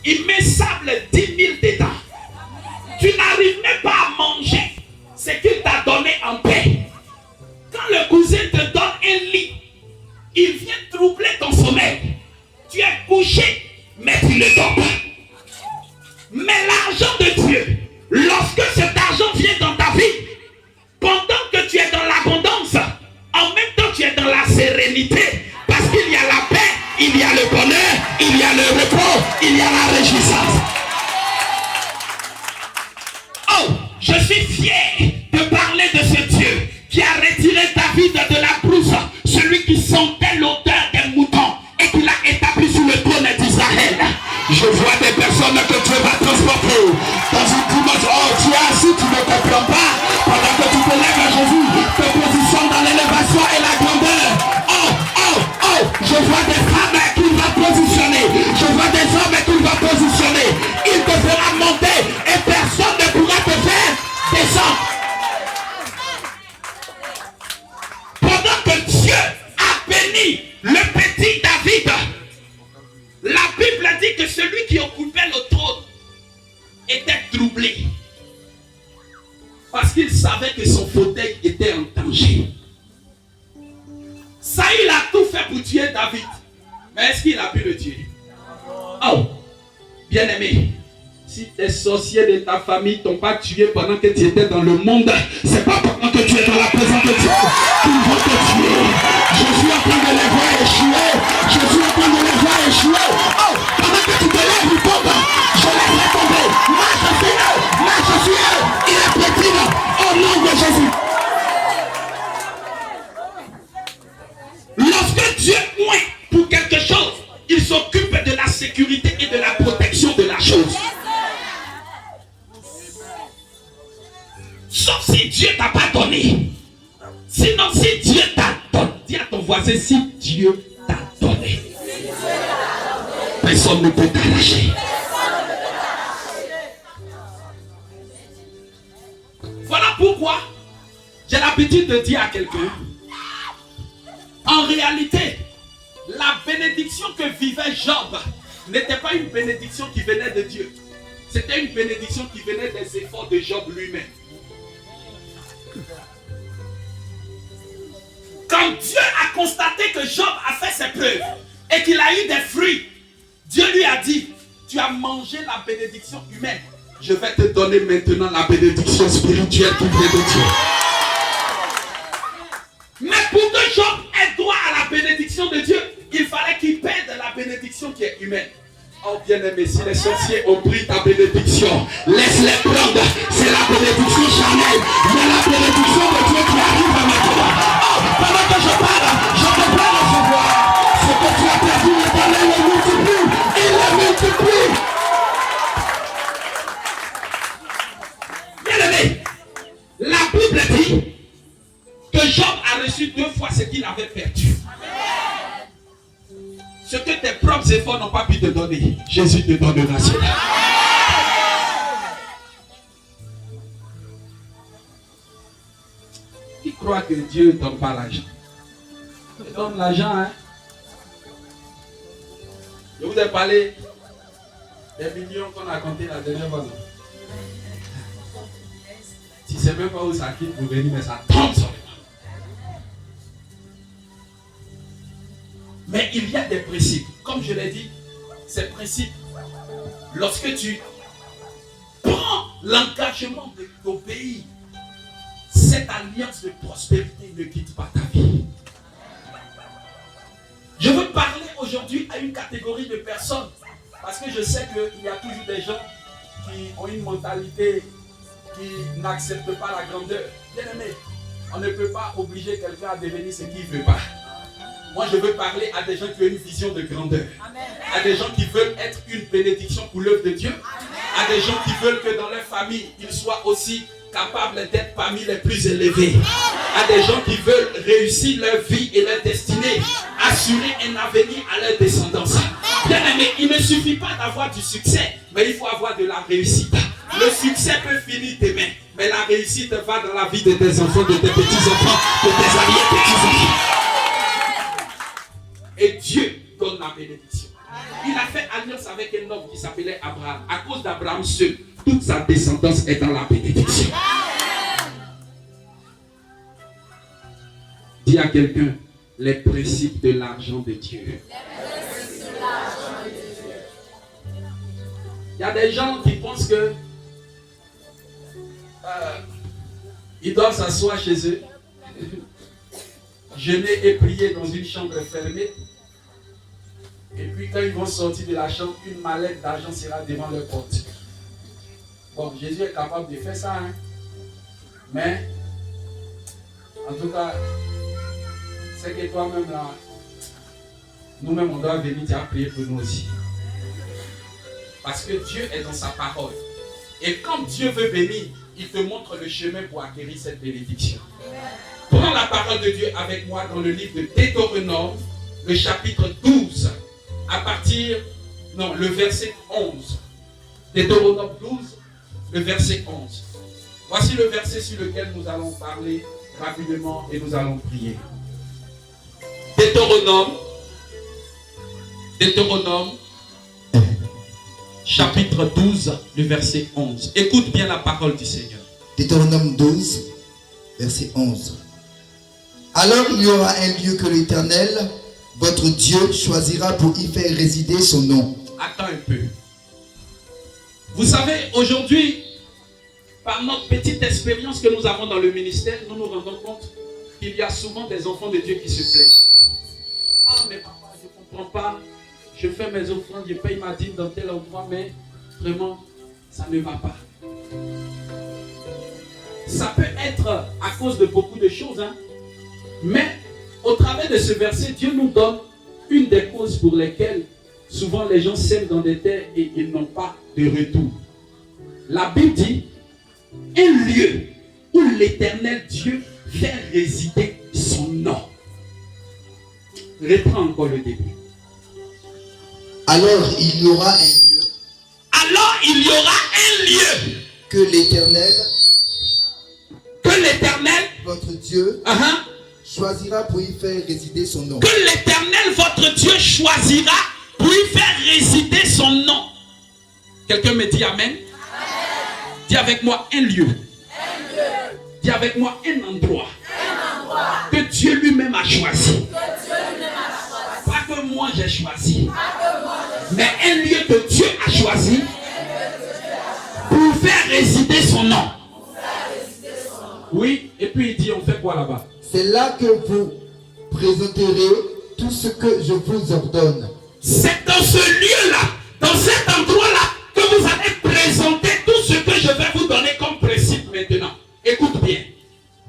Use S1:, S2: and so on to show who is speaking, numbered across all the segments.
S1: il met sable 10 000 dedans. Tu n'arrives même pas à manger ce qu'il t'a donné en paix. Quand le cousin te donne un lit, il vient troubler ton sommeil. Tu es couché, mais tu ne dors pas. Mais l'argent de Dieu, lorsque cet argent vient dans ta vie, pendant que tu es dans l'abondance, en même temps tu es dans la sérénité, parce qu'il y a la paix, il y a le bonheur, il y a le repos, il y a la réjouissance. Oh, je suis fier de parler de ce Dieu qui a retiré David de la brousse, celui qui sentait l'odeur des moutons et qui l'a établi sur le trône d'Israël. Je vois des personnes que Dieu va transporter dans une dimension. Oh, tu es assis, tu ne comprends pas. Pendant que tu te lèves à Jésus, te positionnes dans l'élévation et la grandeur. Oh, oh, oh, je vois des femmes qu'il va positionner. Je vois des hommes qu'il va positionner. Il te fera monter et personne ne pourra te faire descendre. Pendant que Dieu a béni le petit David, la Bible dit que celui qui occupait le trône était troublé. Parce qu'il savait que son fauteuil était en danger. Saül a tout fait pour tuer David. Mais est-ce qu'il a pu le tuer? Oh, bien-aimé, si tes sorciers de ta famille t'ont pas tué pendant que tu étais dans le monde, c'est pas pendant que tu es dans la présence de Dieu qu'ils vont te tuer. Je suis en train de les voir échouer. Je suis en train de les voir échouer. Oh, pendant que tu te lèves, ils tombent. Je les fais tomber. Moi, je suis eux. Moi, je suis eux. Il est petit au nom de Jésus. Lorsque Dieu oint pour quelque chose, il s'occupe de la sécurité et de la protection de la chose. Sauf si Dieu t'a pas donné. Sinon, si Dieu t'a donné, dis à ton voisin, si Dieu t'a donné, personne ne peut t'arracher. Voilà pourquoi j'ai l'habitude de dire à quelqu'un, en réalité, la bénédiction que vivait Job n'était pas une bénédiction qui venait de Dieu. C'était une bénédiction qui venait des efforts de Job lui-même. Quand Dieu a constaté que Job a fait ses preuves et qu'il a eu des fruits, Dieu lui a dit, tu as mangé la bénédiction humaine. Je vais te donner maintenant la bénédiction spirituelle qui vient de Dieu. Mais pour que Job ait droit à la bénédiction de Dieu, il fallait qu'il perde la bénédiction qui est humaine. Oh bien-aimé, si les sorciers ont pris ta bénédiction, laisse-les prendre. C'est la bénédiction charnelle. Mais la bénédiction de Dieu qui arrive à maintenant. Oh, pendant que je parle, je te prends recevoir. Ce que tu as perdu, l'Éternel le multiplie. Il le multiplie. Bien-aimé, la Bible dit que Job a reçu 2 fois ce qu'il avait perdu. Ce que tes propres efforts n'ont pas pu te donner, Jésus te donnera cela. Qui croit que Dieu ne donne pas l'argent? Il donne l'argent, hein? Je vous ai parlé des millions qu'on a comptés la dernière fois. Tu ne sais même pas où ça quitte pour venir, mais ça tombe sur les mains. Mais il y a des principes. Comme je l'ai dit, ces principes, lorsque tu prends l'engagement de ton pays, cette alliance de prospérité ne quitte pas ta vie. Je veux parler aujourd'hui à une catégorie de personnes, parce que je sais qu'il y a toujours des gens qui ont une mentalité qui n'acceptent pas la grandeur. Bien aimé, on ne peut pas obliger quelqu'un à devenir ce qu'il ne veut pas. Moi, je veux parler à des gens qui ont une vision de grandeur. Amen. À des gens qui veulent être une bénédiction pour l'œuvre de Dieu. Amen. À des gens qui veulent que dans leur famille, ils soient aussi capables d'être parmi les plus élevés. À des gens qui veulent réussir leur vie et leur destinée. Assurer un avenir à leur descendance. Bien aimé, il ne suffit pas d'avoir du succès, mais il faut avoir de la réussite. Le succès peut finir demain, mais la réussite va dans la vie de tes enfants, de tes petits-enfants, de tes arrière-petits-enfants. Et Dieu donne la bénédiction. Il a fait alliance avec un homme qui s'appelait Abraham. À cause d'Abraham seul, toute sa descendance est dans la bénédiction. Dis à quelqu'un, les principes de l'argent de Dieu. Il y a des gens qui pensent que ils doivent s'asseoir chez eux, jeûner et prier dans une chambre fermée. Et puis quand ils vont sortir de la chambre, une mallette d'argent sera devant leur porte. Bon, Jésus est capable de faire ça, hein? Mais en tout cas, c'est que toi-même là, nous-mêmes on doit venir déjà prier pour nous aussi. Parce que Dieu est dans sa parole. Et quand Dieu veut bénir, il te montre le chemin pour acquérir cette bénédiction. Prends la parole de Dieu avec moi dans le livre de Deutéronome, le chapitre 12, le verset 11. Deutéronome 12, le verset 11. Voici le verset sur lequel nous allons parler rapidement et nous allons prier. Deutéronome, chapitre 12, le verset 11. Écoute bien la parole du Seigneur.
S2: Deutéronome 12, verset 11. Alors il y aura un lieu que l'Éternel, votre Dieu, choisira pour y faire résider son nom.
S1: Attends un peu. Vous savez, aujourd'hui, par notre petite expérience que nous avons dans le ministère, nous nous rendons compte qu'il y a souvent des enfants de Dieu qui se plaignent. Ah, mais papa, je ne comprends pas. Je fais mes offrandes, je paye ma dîme dans tel endroit, mais vraiment, ça ne va pas. Ça peut être à cause de beaucoup de choses, hein. Mais au travers de ce verset, Dieu nous donne une des causes pour lesquelles souvent les gens sèment dans des terres et ils n'ont pas de retour. La Bible dit un lieu où l'Éternel Dieu fait résider son nom. Reprends encore le début.
S2: Alors il y aura un lieu.
S1: Alors il y aura un lieu
S2: Que l'Éternel, votre Dieu, choisira pour y faire résider son nom.
S1: Que l'Éternel, votre Dieu, choisira pour y faire résider son nom. Quelqu'un me dit amen? Amen. Dis avec moi un lieu. Dis avec moi un endroit. Que Dieu lui-même a choisi. Pas que moi j'ai choisi. Mais un lieu que Dieu a choisi pour faire résider son nom. Oui, et puis il dit, on fait quoi là-bas?
S2: C'est là que vous présenterez tout ce que je vous ordonne.
S1: C'est dans ce lieu-là, dans cet endroit-là, que vous allez présenter tout ce que je vais vous donner comme principe maintenant. Écoute bien.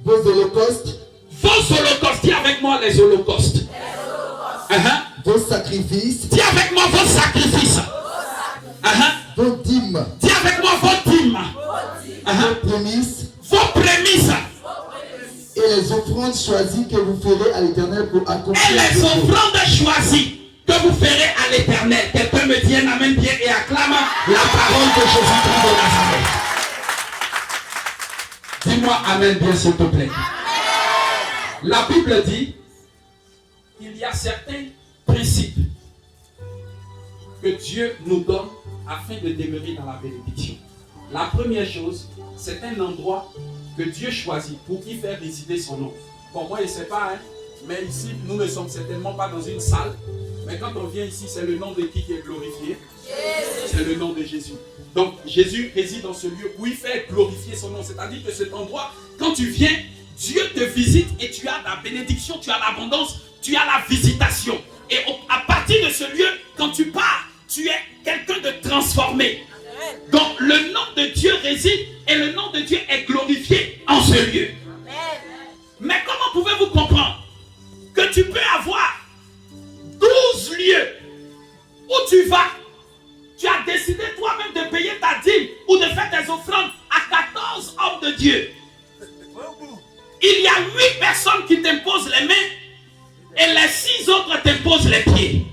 S2: Vos holocaustes.
S1: Vos holocaustes. Dis avec moi les holocaustes.
S2: Vos sacrifices.
S1: Dis avec moi vos sacrifices.
S2: Vos dîmes.
S1: Dis avec moi vos dîmes.
S2: Vos prémices.
S1: Vos prémices.
S2: Et les offrandes choisies que vous ferez à l'Éternel pour accomplir.
S1: Et les offrandes choisies que vous ferez à l'Éternel. Quelqu'un me dit un amen bien et acclame la parole de Jésus-Christ de Nazareth. Dis-moi amen bien s'il te plaît. Amen. La Bible dit qu'il y a certains principes que Dieu nous donne afin de demeurer dans la bénédiction. La première chose, c'est un endroit que Dieu choisit pour y faire résider son nom. Bon, moi je ne sais pas, hein, mais ici, nous ne sommes certainement pas dans une salle. Mais quand on vient ici, c'est le nom de qui est glorifié? C'est le nom de Jésus. Donc, Jésus réside dans ce lieu où il fait glorifier son nom. C'est-à-dire que cet endroit, quand tu viens, Dieu te visite et tu as la bénédiction, tu as l'abondance, tu as la visitation. Et à partir de ce lieu, quand tu pars, tu es quelqu'un de transformé. Donc, le nom de Dieu réside et le nom de Dieu est glorifié en ce lieu. Mais comment pouvez-vous comprendre que tu peux avoir 12 lieux où tu vas, tu as décidé toi-même de payer ta dîme ou de faire tes offrandes à 14 hommes de Dieu. Il y a 8 personnes qui t'imposent les mains et les 6 autres t'imposent les pieds.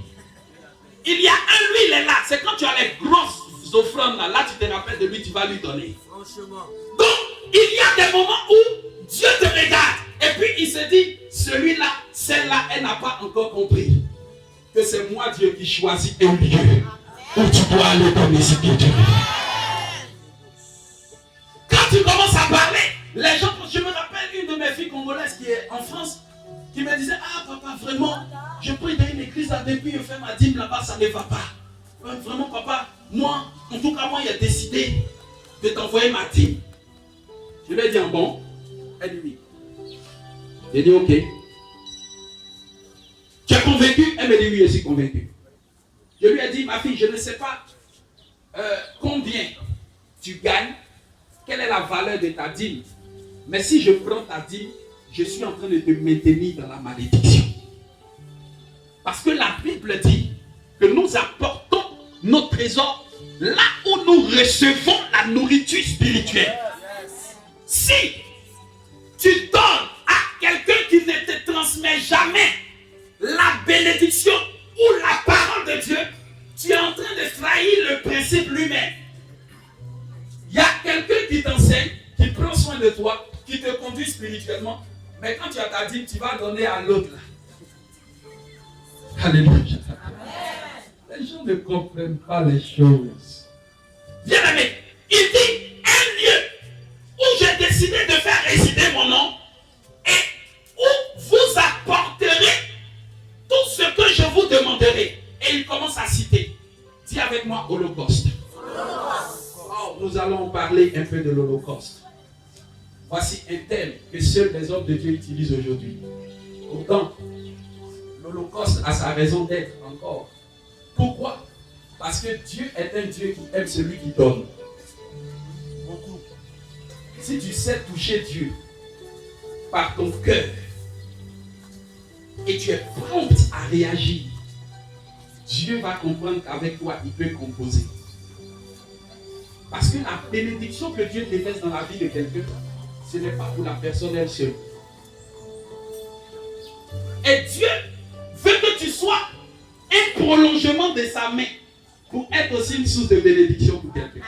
S1: Il y a un, lui, il est là. C'est quand tu as les grosses offrandes là, tu te rappelles de lui, tu vas lui donner. Donc, il y a des moments où Dieu te regarde et puis il se dit, celui-là, celle-là, elle n'a pas encore compris. que c'est moi Dieu qui choisis un lieu où tu dois aller comme les Dieu. Quand tu commences à parler, les gens, je me rappelle une de mes filles congolaises qui est en France, qui me disait, ah papa, vraiment, je prie dans une église là, depuis je fais ma dîme là-bas, ça ne va pas. Vraiment papa, moi, en tout cas moi, il a décidé de t'envoyer ma dîme. Je lui ai dit, bon, elle dit oui. J'ai dit ok. Tu es convaincu? Elle me dit oui, je suis convaincu. Je lui ai dit, ma fille, je ne sais pas combien tu gagnes, quelle est la valeur de ta dîme. Mais si je prends ta dîme, je suis en train de te maintenir dans la malédiction. Parce que la Bible dit que nous apportons nos trésors là où nous recevons la nourriture spirituelle. Si tu donnes à quelqu'un qui ne te transmet jamais la bénédiction ou la parole de Dieu, tu es en train de trahir le principe lui-même. Il y a quelqu'un qui t'enseigne, qui prend soin de toi, qui te conduit spirituellement, mais quand tu as ta dîme, tu vas donner à l'autre là. Alléluia. Les gens ne comprennent pas les choses. Bien aimé, il dit un lieu où j'ai décidé de faire résider mon nom et où vous apporterez tout ce que je vous demanderai. Et il commence à citer. Dis avec moi Holocauste. Oh, nous allons parler un peu de l'Holocauste. Voici un thème que seuls les hommes de Dieu utilisent aujourd'hui. Pourtant, l'Holocauste a sa raison d'être encore. Pourquoi? Parce que Dieu est un Dieu qui aime celui qui donne. Beaucoup. Si tu sais toucher Dieu par ton cœur et tu es prompt à réagir, Dieu va comprendre qu'avec toi, il peut composer. Parce que la bénédiction que Dieu déverse dans la vie de quelqu'un, ce n'est pas pour la personne elle seule. Et Dieu veut que tu sois un prolongement de sa main pour être aussi une source de bénédiction pour quelqu'un.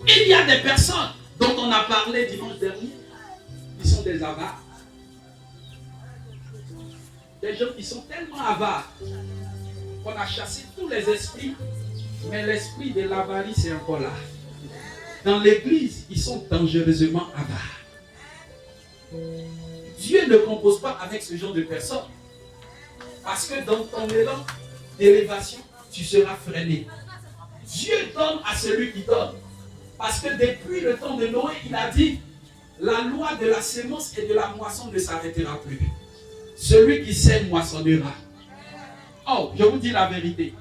S1: Il y a des personnes dont on a parlé dimanche dernier, qui sont des avares. Des gens qui sont tellement avares qu'on a chassé tous les esprits, mais l'esprit de l'avarice est encore là. Dans l'église, ils sont dangereusement avares. Dieu ne compose pas avec ce genre de personnes. Parce que dans ton élan d'élévation, tu seras freiné. Dieu donne à celui qui donne. Parce que depuis le temps de Noé, il a dit, la loi de la sémence et de la moisson ne s'arrêtera plus. Celui qui sème moissonnera. Oh, je vous dis la vérité.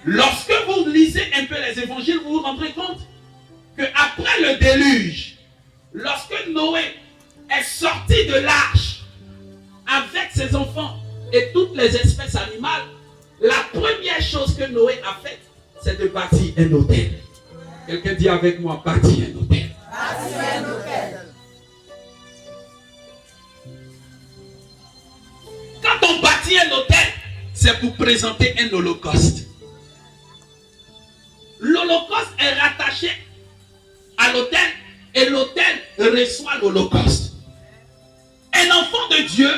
S1: Lorsque vous lisez un peu les évangiles, vous vous rendrez compte qu'après le déluge, lorsque Noé est sorti de l'arche avec ses enfants et toutes les espèces animales, la première chose que Noé a faite, c'est de bâtir un autel. Quelqu'un dit avec moi, bâtir un autel. Bâtir un autel. Quand on bâtit un autel, c'est pour présenter un holocauste. L'holocauste est rattaché à l'autel et l'autel reçoit l'holocauste. Un enfant de Dieu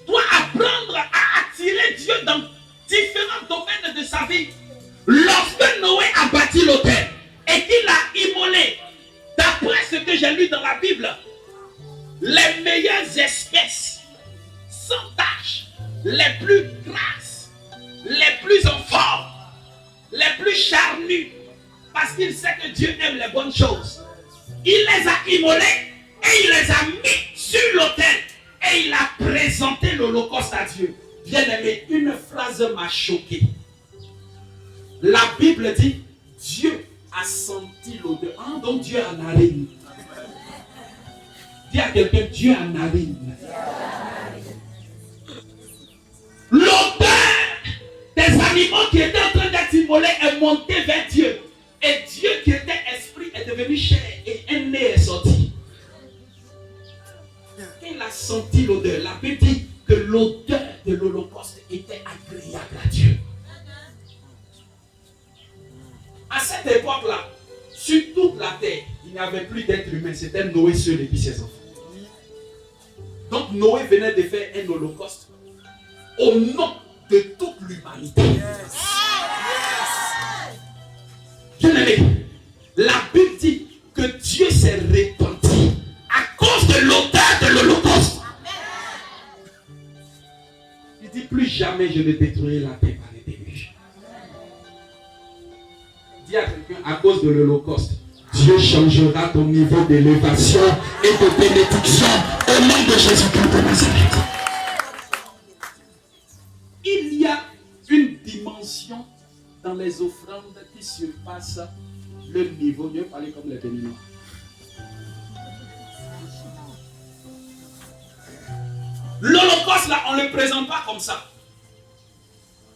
S1: doit apprendre à attirer Dieu dans différents domaines de sa vie. Lorsque Noé a bâti l'autel et qu'il a immolé, d'après ce que j'ai lu dans la Bible, les meilleures espèces, sans tache, les plus grasses, les plus en forme, les plus charnues, parce qu'il sait que Dieu aime les bonnes choses. Il les a immolées et il les a mis sur l'autel et il a présenté l'holocauste à Dieu. Bien aimé, une phrase m'a choqué. La Bible dit, Dieu a senti l'odeur. Ah, donc Dieu a narine. Dis à quelqu'un, Dieu a narine. L'odeur des animaux qui étaient en train d'être immolés est montée vers Dieu. Et Dieu qui était esprit est devenu chair et un nez est sorti. Il a senti l'odeur. La Bible dit que l'odeur de l'holocauste était agréable à Dieu. À cette époque-là, sur toute la terre, il n'y avait plus d'êtres humains. C'était Noé seul et puis ses enfants. Donc Noé venait de faire un holocauste au nom de toute l'humanité. Bien aimé, la Bible dit que Dieu s'est repenti à cause de l'auteur de l'holocauste. Il dit plus jamais je ne détruirai la terre par les déluges. Dis à quelqu'un, à cause de l'holocauste, Dieu changera ton niveau d'élévation et de bénédiction au nom de Jésus-Christ de Nazareth. Il y a une dimension dans les offrandes qui surpasse le niveau. Dieu parlait comme les béninois. L'holocauste là, on ne le présente pas comme ça.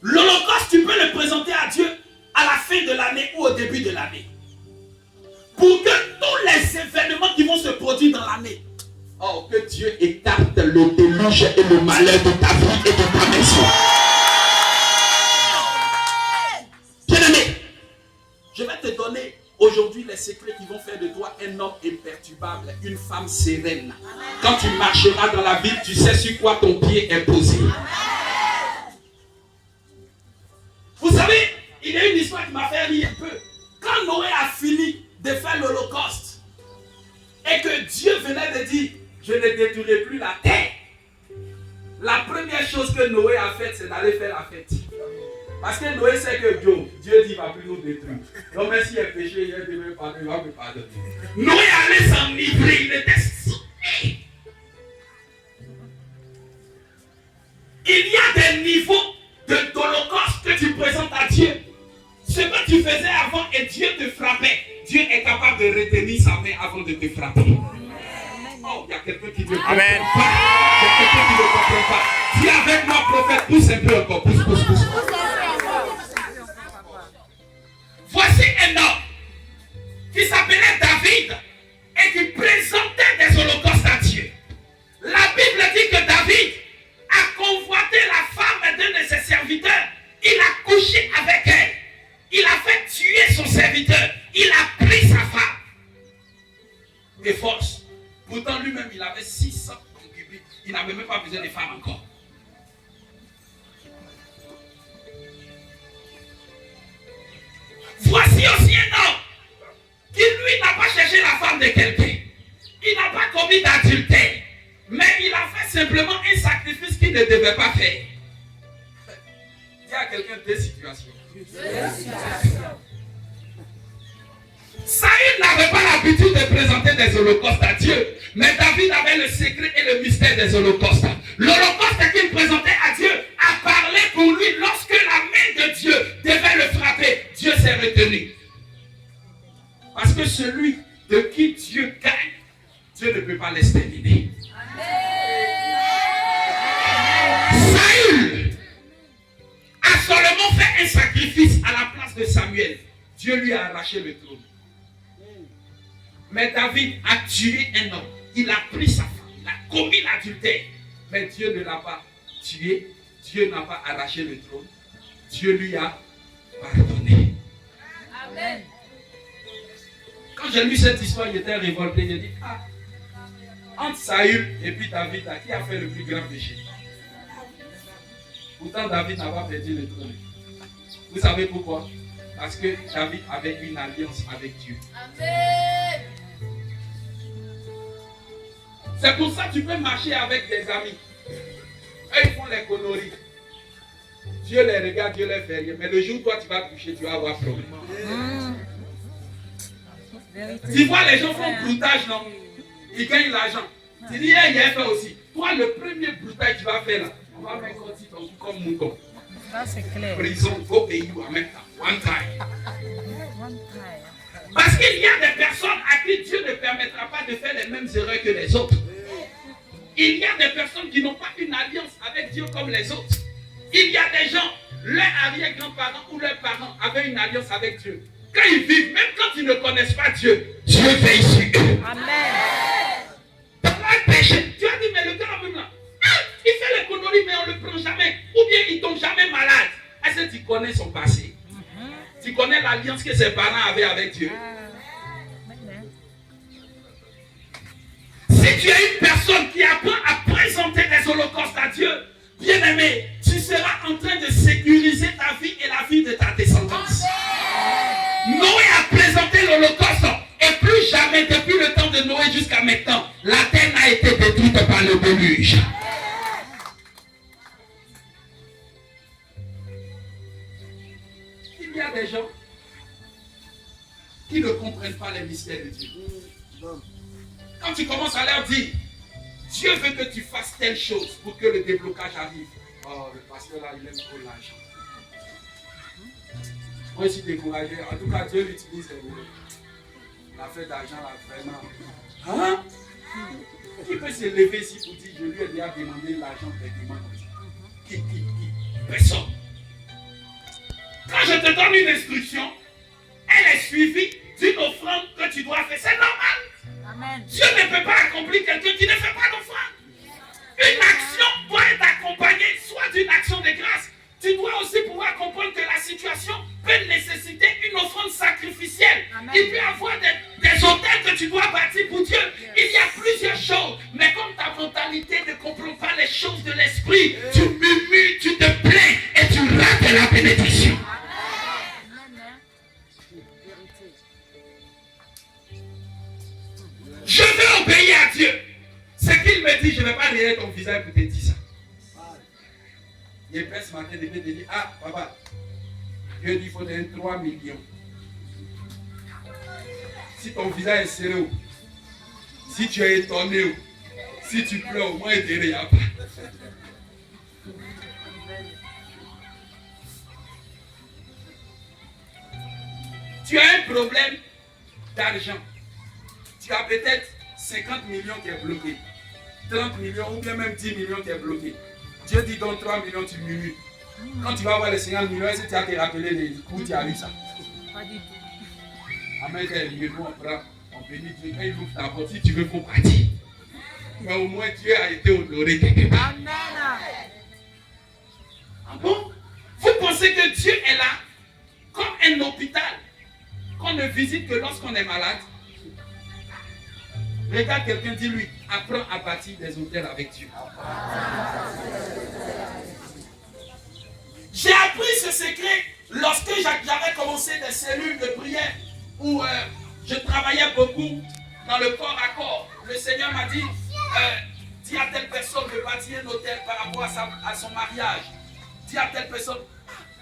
S1: L'holocauste, tu peux le présenter à Dieu à la fin de l'année ou au début de l'année. Pour que tous les événements qui vont se produire dans l'année, oh, que Dieu écarte le déluge et le malheur de ta vie et de ta maison. Bien-aimé, je vais te donner aujourd'hui les secrets qui vont faire de toi un homme imperturbable, une femme sereine. Quand tu marcheras dans la ville, tu sais sur quoi ton pied est posé. Vous savez, il y a une histoire qui m'a fait rire un peu. Quand Noé a fini de faire l'holocauste et que Dieu venait de dire, je ne détruirai plus la terre, la première chose que Noé a faite, c'est d'aller faire la fête. Parce que Noé sait que Dieu dit, il ne va plus nous détruire. Donc même s'il est péché, il va me pardonner. Noé allait s'enivrer, il était sauvé. Il y a des niveaux d'holocauste que tu présentes à Dieu. Ce que tu faisais avant et Dieu te frappait, Dieu est capable de retenir sa main avant de te frapper. Oh, il y a quelqu'un qui ne comprend pas. Il y a quelqu'un qui ne comprend pas. Dis avec moi, prophète, pousse un peu encore. Pousse. Voici un homme qui s'appelait David et qui présentait des holocaustes à Dieu. La Bible dit que David a convoité la femme d'un de ses serviteurs. Il a couché avec elle. Il a fait tuer son serviteur. Il a pris sa femme. De force. Pourtant lui-même, il avait 600 concubines. Il n'avait même pas besoin de femmes encore. Voici aussi un homme qui, lui, n'a pas cherché la femme de quelqu'un. Il n'a pas commis d'adultère. Mais il a fait simplement un sacrifice qu'il ne devait pas faire. Dis à quelqu'un deux situations. Saül n'avait pas l'habitude de présenter des holocaustes à Dieu. Mais David avait le secret et le mystère des holocaustes. L'holocauste qu'il présentait à Dieu a parlé pour lui. Lorsque la main de Dieu devait le frapper, Dieu s'est retenu. Parce que celui de qui Dieu gagne, Dieu ne peut pas l'exterminer. Saül a seulement fait un sacrifice à la place de Samuel. Dieu lui a arraché le trône. Mais David a tué un homme. Il a pris sa femme. Il a commis l'adultère. Mais Dieu ne l'a pas tué. Dieu n'a pas arraché le trône. Dieu lui a pardonné. Amen. Quand j'ai lu cette histoire, j'étais révolté. J'ai dit, entre Saül et puis David, qui a fait le plus grand péché? Pourtant, David n'a pas perdu le trône. Vous savez pourquoi? Parce que David avait une alliance avec Dieu. Amen. C'est pour ça que tu peux marcher avec des amis. Eux, ils font les conneries. Dieu les regarde, Dieu les fait rien. Mais le jour où toi tu vas toucher, tu vas avoir problème. Tu vois, les gens font broutage, non? Ils gagnent l'argent. Tu dis, il y a fait aussi. Toi, le premier broutage que tu vas faire là, on va mettre ton cou comme mouton.
S3: Ça, c'est clair.
S1: Prison, go pays en même temps. One time. Parce qu'il y a des personnes à qui Dieu ne permettra pas de faire les mêmes erreurs que les autres. Il y a des personnes qui n'ont pas une alliance avec Dieu comme les autres. Il y a des gens, leurs arrière-grands-parents ou leurs parents avaient une alliance avec Dieu. Quand ils vivent, même quand ils ne connaissent pas Dieu, Dieu veille sur eux. Amen. Dans leur péché, Dieu a dit, mais le gars même là, il fait les conneries, mais on ne le prend jamais. Ou bien il ne tombe jamais malade. Est-ce que tu connais son passé? Tu connais l'alliance que ses parents avaient avec Dieu? Si tu es une personne qui apprend à présenter des holocaustes à Dieu, bien-aimé, tu seras en train de sécuriser ta vie et la vie de ta descendance. Noé a présenté l'holocauste et plus jamais, depuis le temps de Noé jusqu'à maintenant, la terre n'a été détruite par le déluge. Il y a des gens qui ne comprennent pas les mystères de Dieu. Quand tu commences à leur dire, Dieu veut que tu fasses telle chose pour que le déblocage arrive. Oh, le pasteur là, il aime trop l'argent. Moi, je suis découragé. En tout cas, Dieu l'utilise l'affaire d'argent là, vraiment. Hein? Qui peut se lever ici pour dire, je lui ai déjà demandé l'argent directement comme ça? Qui? Personne. Quand je te donne une instruction, elle est suivie d'une offrande que tu dois faire. C'est normal.
S3: Amen.
S1: Dieu ne peut pas accomplir quelqu'un qui ne fait pas d'offrande. Une action doit être accompagnée soit d'une action de grâce. Tu dois aussi pouvoir comprendre que la situation peut nécessiter une offrande sacrificielle.
S3: Amen.
S1: Il peut y avoir des hôtels que tu dois bâtir pour Dieu. Il y a plusieurs choses. Mais comme ta mentalité ne comprend pas les choses de l'esprit, tu murmures, tu te plains et tu rates la bénédiction. Je veux obéir à Dieu. Ce qu'il me dit, je ne vais pas regarder ton visage pour te dire ça. Il est ce matin de me dire, ah papa, Dieu dit qu'il faut donner 3 millions. Si ton visage est serré, si tu es étonné, si tu pleures, au moins il ne rien pas. Tu as un problème d'argent. Tu as peut-être 50 millions qui est bloqué, 30 millions ou bien même 10 millions qui est bloqué. Dieu dit donc 3 millions, tu murmures. Quand tu vas voir les 50 millions, est-ce que tu as te rappelé les coups où tu as eu ça?
S3: Pas du tout.
S1: Amen, nous on prend, on bénit Dieu. Quand il ouvre ta porte, si tu veux, il faut partir. Mais au moins Dieu a été honoré quelque part.
S3: Amen.
S1: Ah bon? Vous pensez que Dieu est là comme un hôpital qu'on ne visite que lorsqu'on est malade? Regarde quelqu'un, dis-lui, apprends à bâtir des hôtels avec Dieu. J'ai appris ce secret lorsque j'avais commencé des cellules de prière où je travaillais beaucoup dans le corps à corps. Le Seigneur m'a dit, dis à telle personne de bâtir un hôtel par rapport à son mariage. Dis à telle personne,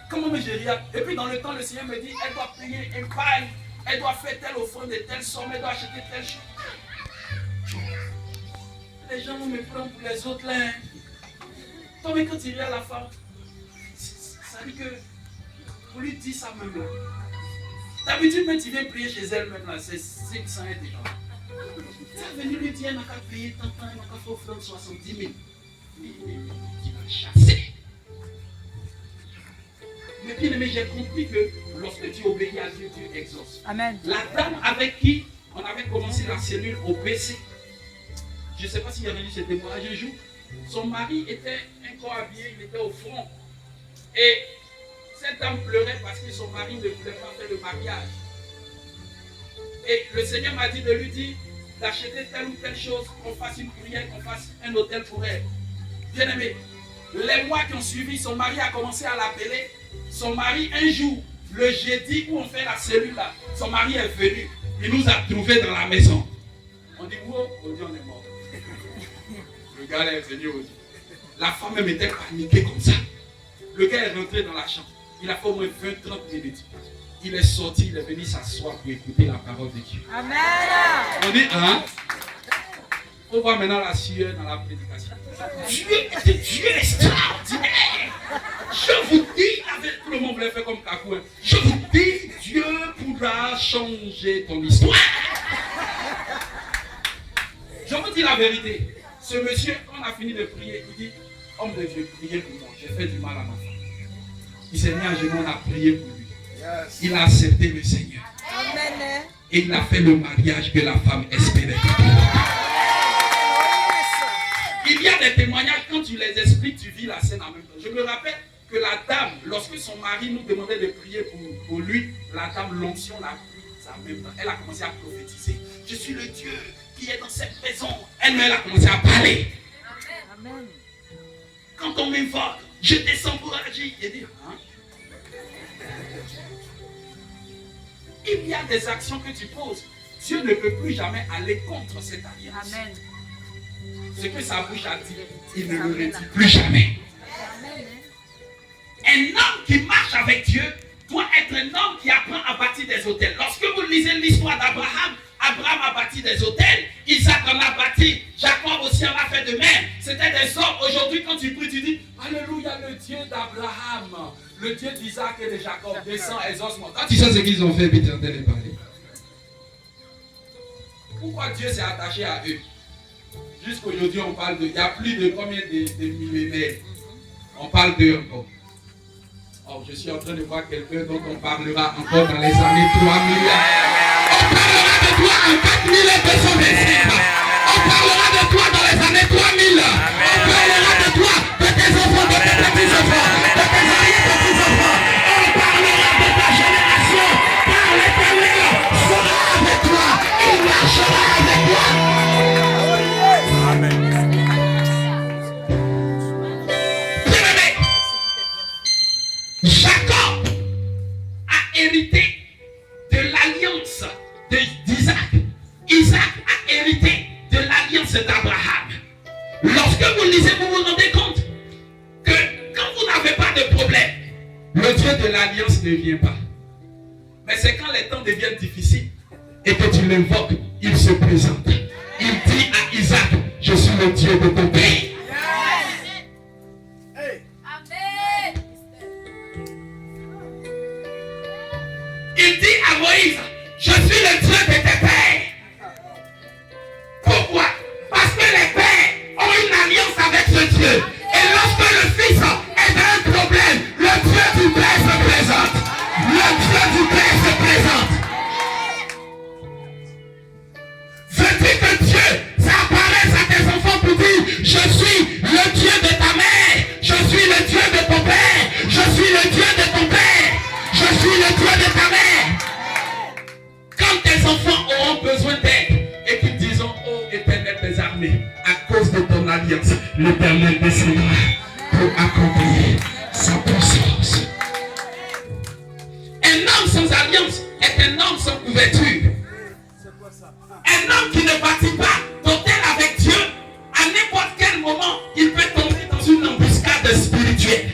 S1: comment me gérer? Et puis dans le temps, le Seigneur me dit, elle doit payer un paille, elle doit faire telle offrande de telle somme, elle doit acheter telle chose. Les gens vont me prendre pour les autres là. Toi, mais quand tu viens à la femme, ça dit que pour lui dire ça même là. D'habitude, même tu viens prier chez elle même là, c'est 500 et des gens. Tu es venu lui dire, elle n'a qu'à payer tant, elle n'a qu'à faire offrande 70 000. Mais tu vas chasser. Mais bien aimé, j'ai compris que lorsque tu obéis à Dieu, Dieu exauce.
S3: Amen.
S1: La dame avec qui on avait commencé la cellule au PC, je ne sais pas s'il y avait eu ce témoignage un jour, son mari était encore habillé, il était au front. Et cette dame pleurait parce que son mari ne voulait pas faire le mariage. Et le Seigneur m'a dit de lui dire d'acheter telle ou telle chose, qu'on fasse une prière, qu'on fasse un hôtel pour elle. Bien aimé, les mois qui ont suivi, son mari a commencé à l'appeler. Son mari, un jour, le jeudi où on fait la cellule là, son mari est venu. Il nous a trouvés dans la maison. On dit, wow, on dit on est mort. Le gars là est venu aujourd'hui. La femme même était paniquée comme ça. Le gars est rentré dans la chambre. Il a fait au moins 20-30 minutes. Il est sorti, il est venu s'asseoir pour écouter la parole de Dieu.
S3: Amen.
S1: On dit, hein? On voit maintenant la sueur dans la prédication. Dieu est extraordinaire. Je vous dis, avec tout le monde voulait faire comme Kakou. Je vous dis, Dieu pourra changer ton histoire. Je vous dis la vérité. Ce monsieur, quand on a fini de prier, il dit, homme de Dieu, priez pour moi. J'ai fait du mal à ma femme. Il s'est mis à genoux, on a prié pour lui. Il a accepté le Seigneur.
S3: Amen.
S1: Et il a fait le mariage que la femme espérait. Il y a des témoignages, quand tu les expliques, tu vis la scène en même temps. Je me rappelle que la dame, lorsque son mari nous demandait de prier pour lui, la dame, l'onction l'a pris en même temps. Elle a commencé à prophétiser. Je suis le Dieu qui est dans cette maison, elle-même a commencé à parler.
S3: Amen.
S1: Quand on m'invoque, je descends pour agir. Il dit, hein? Il y a des actions que tu poses. Dieu ne peut plus jamais aller contre cette alliance.
S3: Amen.
S1: Ce que sa bouche a dit, il ne le redit plus jamais.
S3: Amen.
S1: Un homme qui marche avec Dieu doit être un homme qui apprend à bâtir des autels. Lorsque vous lisez l'histoire d'Abraham, Abraham a bâti des autels, Isaac en a bâti, Jacob aussi en a fait de même. C'était des hommes. Aujourd'hui, quand tu pries, tu dis Alléluia, le Dieu d'Abraham, le Dieu d'Isaac et de Jacob, descend, exauce-moi. Quand tu sais ce qu'ils ont fait, puis tu entends les parler. Pourquoi Dieu s'est attaché à eux? Jusqu'aujourd'hui, on parle de. Il y a plus de combien de millénaires? On parle d'eux encore. Oh, je suis en train de voir quelqu'un dont on parlera encore dans les années 3000. On parlera de toi en 4225. On parlera de toi dans les années 3000. On parlera de toi, de tes enfants, de tes petits-enfants, de tes arrière-petits-enfants. On parlera de ta génération. Car l'Éternel sera avec toi. Il marchera avec toi.
S4: Amen.
S1: Jacob a hérité de l'alliance d'Isaac. Isaac a hérité de l'alliance d'Abraham. Lorsque vous lisez, vous vous rendez compte que quand vous n'avez pas de problème, le Dieu de l'alliance ne vient pas. Mais c'est quand les temps deviennent difficiles et que tu l'invoques, il se présente. Il dit à Isaac, je suis le Dieu de ton père. Il dit à Moïse, je suis le Dieu de tes pères. Pourquoi? Parce que les pères ont une alliance avec ce Dieu. Et lorsque le fils est dans un problème, le Dieu du père se présente. Le Dieu du père se présente. Veux-tu que Dieu s'apparaisse à tes enfants pour dire, je suis le Dieu de ta mère, je suis le Dieu de ton père, je suis le Dieu de ton père, je suis le Dieu de ta mère. Quand tes enfants auront besoin d'aide et qu'ils disent, oh Éternel des armées, à cause de ton alliance, l'Éternel descendra pour accomplir sa puissance. Un homme sans alliance est un homme sans couverture. Un homme qui ne bâtit pas d'hôtel avec Dieu, à n'importe quel moment, il peut tomber dans une embuscade spirituelle.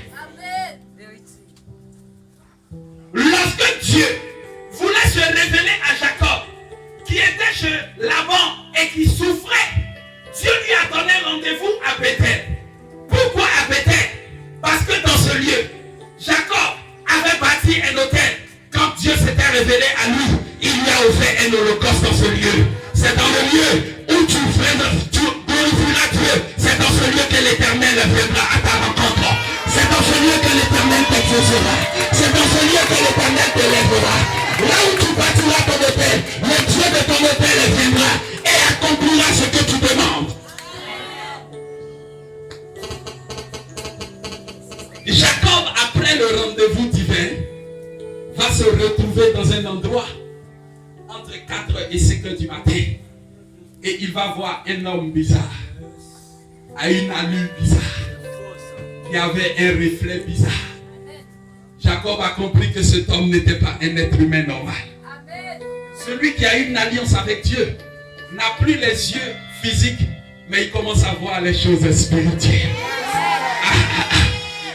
S1: Lorsque Dieu voulait se révéler à Jacob, qui était chez Laban et qui souffrait, Dieu lui a donné rendez-vous à Bethel. Pourquoi à Bethel? Parce que dans ce lieu, Jacob avait bâti un autel. Quand Dieu s'était révélé à lui, il lui a offert un holocauste dans ce lieu. C'est dans le lieu où tu glorifieras Dieu. C'est dans ce lieu que l'Éternel viendra à ta rencontre. C'est dans ce lieu que l'Éternel t'exaucera. C'est dans ce lieu que l'Éternel te lèvera. Là où tu bâtiras ton autel, le Dieu de ton autel viendra et accomplira ce que tu demandes. Jacob, après le rendez-vous divin, va se retrouver dans un endroit entre 4 et 5 heures du matin. Et il va voir un homme bizarre, à une allure bizarre, qui avait un reflet bizarre. Jacob a compris que cet homme n'était pas un être humain normal. Celui qui a une alliance avec Dieu n'a plus les yeux physiques, mais il commence à voir les choses spirituelles.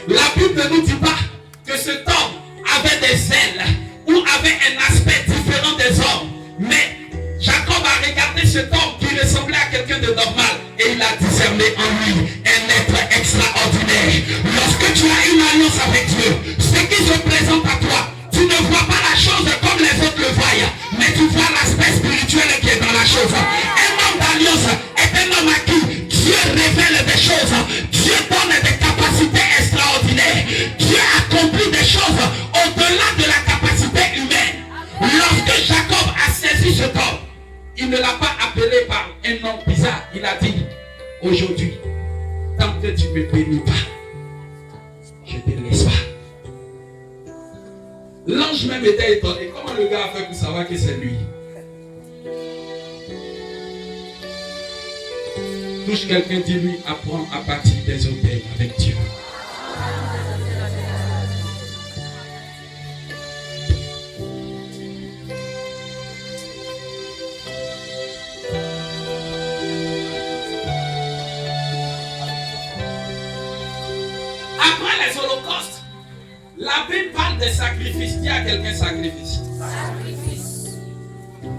S1: La Bible ne nous dit pas que cet homme avait des ailes ou avait un aspect différent des hommes. Mais Jacob a regardé cet homme qui ressemblait à quelqu'un de normal et il a discerné en lui un être extraordinaire. Lorsque tu as une alliance avec Dieu, ce qui se présente à toi, tu ne vois pas la chose comme les autres le voient, mais tu vois l'aspect spirituel qui est dans la chose. Un homme d'alliance est un homme à qui Dieu révèle des choses. Dieu donne des capacités extraordinaires. Dieu accomplit des choses au-delà de la capacité humaine. Lorsque Jacob a saisi ce homme, il ne l'a pas appelé par un nom bizarre. Il a dit, aujourd'hui, tant que tu ne me bénis pas, je ne te laisse pas. L'ange même était étonné. Comment le gars a fait pour savoir que c'est lui? Touche quelqu'un, dis-lui, apprends à bâtir des hôtels avec Dieu. Après les holocaustes, la Bible parle des sacrifices. Dis à quelqu'un sacrifice.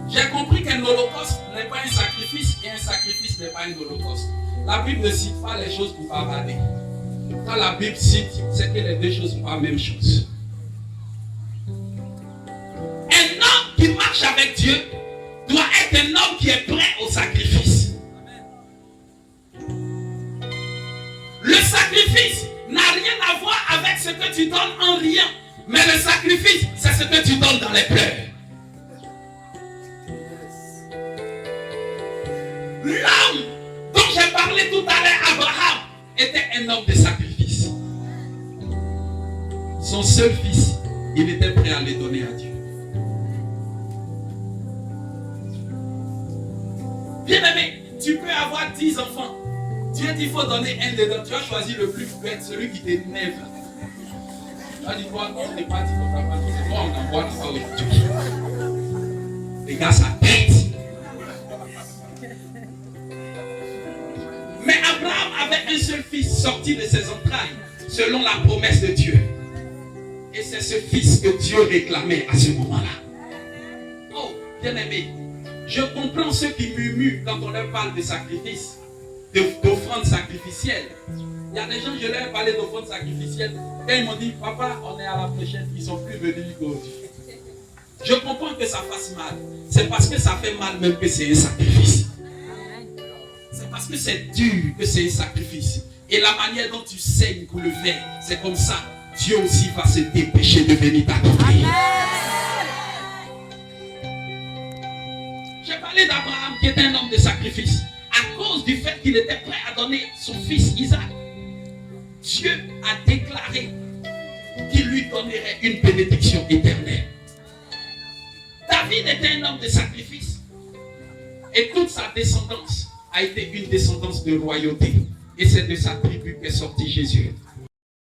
S1: J'ai compris qu'un holocauste n'est pas un sacrifice et un sacrifice n'est pas un holocauste. La Bible ne cite pas les choses pour bavarder. Quand la Bible cite, c'est que les deux choses ne sont pas la même chose. Un homme qui marche avec Dieu doit être un homme qui est prêt au sacrifice. Le sacrifice n'a rien à voir avec ce que tu donnes en rien. Mais le sacrifice, c'est ce que tu donnes dans les pleurs. L'homme dont j'ai parlé tout à l'heure, Abraham, était un homme de sacrifice. Son seul fils, il était prêt à le donner à Dieu. Bien-aimé, tu peux avoir 10 enfants. Dieu dit qu'il faut donner un dedans. Tu as choisi le plus bête, celui qui t'énerve. Tu as dit quoi? Non, on n'est pas dit qu'on va pas. C'est moi, on envoie ça aujourd'hui. Les gars, ça tête. Mais Abraham avait un seul fils sorti de ses entrailles, selon la promesse de Dieu. Et c'est ce fils que Dieu réclamait à ce moment-là. Oh, bien-aimé, je comprends ceux qui murmurent quand on leur parle de sacrifice, d'offrande sacrificielle. Il y a des gens, je leur ai parlé d'offrande sacrificielle. Et ils m'ont dit, papa, on est à la prochaine, ils ne sont plus venus aujourd'hui. Je comprends que ça fasse mal. C'est parce que ça fait mal même que c'est un sacrifice. C'est parce que c'est dur que c'est un sacrifice. Et la manière dont tu saignes pour le faire, c'est comme ça. Dieu aussi va se dépêcher de venir t'accomplir. J'ai parlé d'Abraham qui était un homme de sacrifice. À cause du fait qu'il était prêt à donner son fils Isaac, Dieu a déclaré qu'il lui donnerait une bénédiction éternelle. David était un homme de sacrifice. Et toute sa descendance a été une descendance de royauté. Et c'est de sa tribu qu'est sorti Jésus.